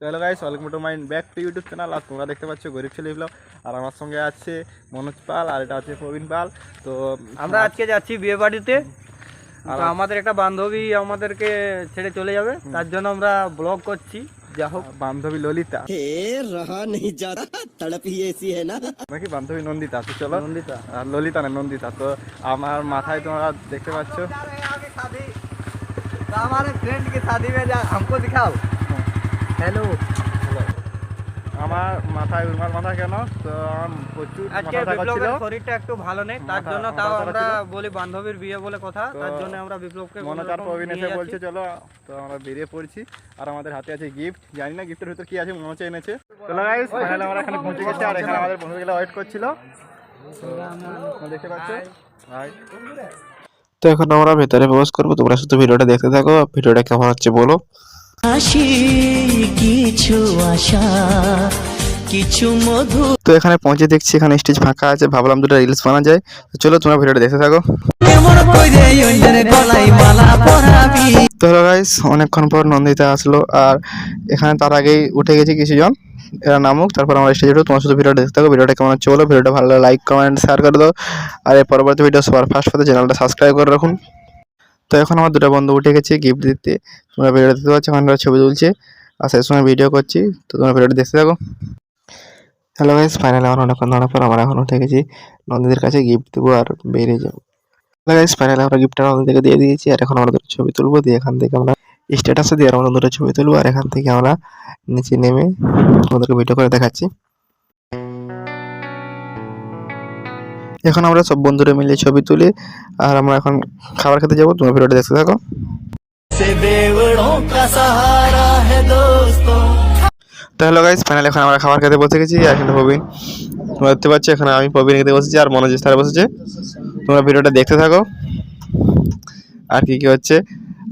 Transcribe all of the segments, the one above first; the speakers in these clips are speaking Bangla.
Hello guys, welcome to my back to YouTube channel. আর তোমরা দেখতে পাচ্ছ গরিব ছেলে বিপ্লব, আর আমার সঙ্গে আছে মনোজ পাল, আর এটা আছে প্রবীণ পাল। তো আমরা আজকে যাচ্ছি বিয়ে বাড়িতে। আর আমাদের একটা বান্ধবী আমাদেরকে ছেড়ে চলে যাবে, তার জন্য আমরা ব্লগ করছি। যা হোক, বান্ধবী ললিতা रहा नहीं जाता, तड़प ही ऐसी है ना। নাকি বান্ধবী নন্দিতা। তো চলো, নন্দিতা আর ললিতা না নন্দিতা। তো আমার মাথায় তোমরা দেখতে পাচ্ছ हमारे फ्रेंड की शादी में जा हमको दिखाओ। हेलो, আমার মাথায় উর্মার মাথা কেন? তো আমার প্রচুর আজকে মাথা ব্যথা করছিল। বিপ্লবের শরীরটা একটু ভালো নেই, তার জন্য মাথা তাও ব্যথা আমরা করছিল। বলি বান্ধবীর বিয়ে বলে কথা, তো তার জন্য আমরা বিপ্লবকে মনোজ আর প্রবীণ এসে বলছে চলো, তো আমরা বেরিয়ে পড়ছি। আর আমাদের হাতে আছে গিফট, জানি না গিফটের ভিতর কি আছে, মনোজ এনেছে। চলো গাইস, ফাইনালি আমরা এখানে পৌঁছে গেছি। আর এখানে আমাদের বন্ধুগুলো ওয়েট করছিল, তো দেখতে পাচ্ছ। হাই, তো এখন আমরা ভেতরে প্রবেশ করবো, তোমরা শুধু ভিডিওটা দেখতে থাকো। ভিডিওটা কেমন হচ্ছে বলো। হাসি কিছু আশা কিছু মধু। তো এখানে পৌঁছে দেখছি এখানে স্টেজ ফাঁকা আছে, ভাবলাম দুটো রিলস বানা যায়। তো চলো তোমরা ভিডিওটা দেখতে থাকো। তো হ্যালো গাইস, অনেকক্ষণ পর নন্দিতা আসলো, আর এখানে তার আগেই উঠে গেছে কিছুজন, এরা নামুক, তারপর আমরা স্টেজে উঠবো। তোমার শুধু ভিডিওটা দেখতে থাকো। ভিডিওটা কেমন হচ্ছে বলো। ভিডিওটা ভালো লাগলে লাইক কমেন্ট শেয়ার করে দাও, আর এর পরবর্তী ভিডিও সবার ফার্স্ট পেতে চ্যানেলটা সাবস্ক্রাইব করে রাখুন। তো এখন আমার দুটো বন্ধু উঠে গেছে গিফট দিতে। তোমরা ভিডিও দেখতে পাচ্ছ, এখন ছবি তুলছে আর সেই সময় ভিডিও করছি। তো তোমরা ভিডিওটা দেখতে থাকো। হ্যালো গাইস, ফাইনালি আমার অনেকক্ষণ ধরার পর আমরা এখন উঠে গেছি নন্দীদের কাছে গিফট দেবো আর বেরিয়ে যাবো। হ্যালো গাইস, ফাইনালি আমরা গিফটটা নন্দীকে দিয়ে দিয়েছি, আর এখন আমরা দুটো ছবি তুলবো। দিয়ে এখান থেকে আমরা স্ট্যাটাসে দিয়ে আমরা দুটো ছবি তুলবো, আর এখান থেকে আমরা নিচে নেমে আমাদেরকে ভিডিও করে দেখাচ্ছি। এখন আমরা সব বন্ধুরা মিলে ছবি তুলি, আর আমরা এখন খাবার খেতে যাবো। তোমরা ভিডিওটা দেখতে থাকো। তো হ্যালো গাইস, ফাইনালি এখন আমরা খাবার খেতে বসে গেছি। আর এখানে প্রবীণ, তোমরা দেখতে পাচ্ছ, এখানে আমি প্রবীণ খেতে বসেছি আর মনোজ স্যার বসেছে। তোমরা ভিডিওটা দেখতে থাকো আর কি কি হচ্ছে।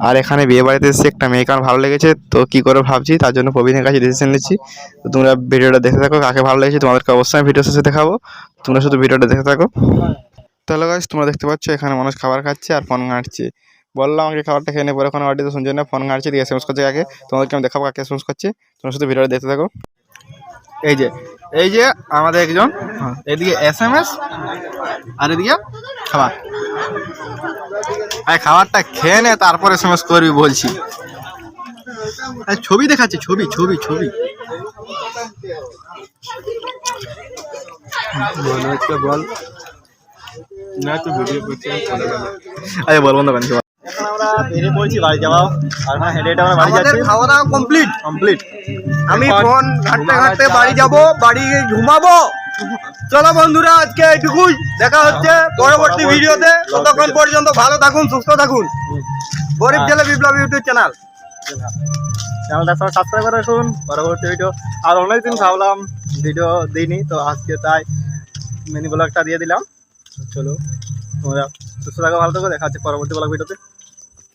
আর এখানে বিয়ে বাড়িতে এসেছি, একটা মেয়েকে আমার ভালো লেগেছে, তো কি করে ভাবছি, তার জন্য প্রবীণের কাছে ডিসিশন নিচ্ছি। তো তোমরা ভিডিওটা দেখতে থাকো, কাকে ভালো লেগেছে তোমাদেরকে অবশ্যই ভিডিও শেষে দেখাবো। তোমরা শুধু ভিডিওটা দেখতে থাকো। তো হ্যালো গাইস, তোমরা দেখতে পাচ্ছ এখানে মানুষ খাবার খাচ্ছে আর ফোন ঘাঁটছে। বললাম আমাকে খাবারটা খেয়ে নে, পরে কোনো বাড়িতে শুনছে না, ফোন ঘাঁটছে, দিয়ে এসএমএস করছে কাকে। তোমাদেরকে আমি দেখাবো কাকে এসএমএস করছে। তোমরা শুধু ভিডিওটা দেখতে থাকো। এই যে আমাদের একজন, এদিকে এসএমএস আর এদিকে খাবার। আরে খাবারটা খেয়ে নে, তারপর এসএমএস করবি বলছি। ছবি দেখাচ্ছে, ছবি ছবি ছবি বল না, তুই ভিডিও করছিস। আরে বল বন্ধ করেন। এখন আমরা বেরিয়ে পড়ছি বাড়ি যাওয়া, আর এখন হেঁটে হেঁটে আমরা বাড়ি যাচ্ছি। খাওয়া দাওয়া কমপ্লিট। আমি ফোন ঘাটতে ঘাটতে বাড়ি যাব, বাড়ি গিয়ে ঘুমাবো। চলো বন্ধুরা, আজকে এইটুকুই, দেখা হচ্ছে পরবর্তী ভিডিওতে। ততক্ষণ পর্যন্ত ভালো থাকুন, সুস্থ থাকুন। গরিব ছেলে বিপ্লব ইউটিউব চ্যানেল, চ্যানেলটা সবাই সাবস্ক্রাইব করে রাখুন। পরবর্তী ভিডিও, আর অনেকদিন ভাবলাম ভিডিও দিইনি, তো আজকে তাই মিনি ব্লগটা দিয়ে দিলাম। চলো তোমরা সুস্থ থাকো, ভালো থাকো, দেখা হচ্ছে পরবর্তী ব্লগ ভিডিওতে।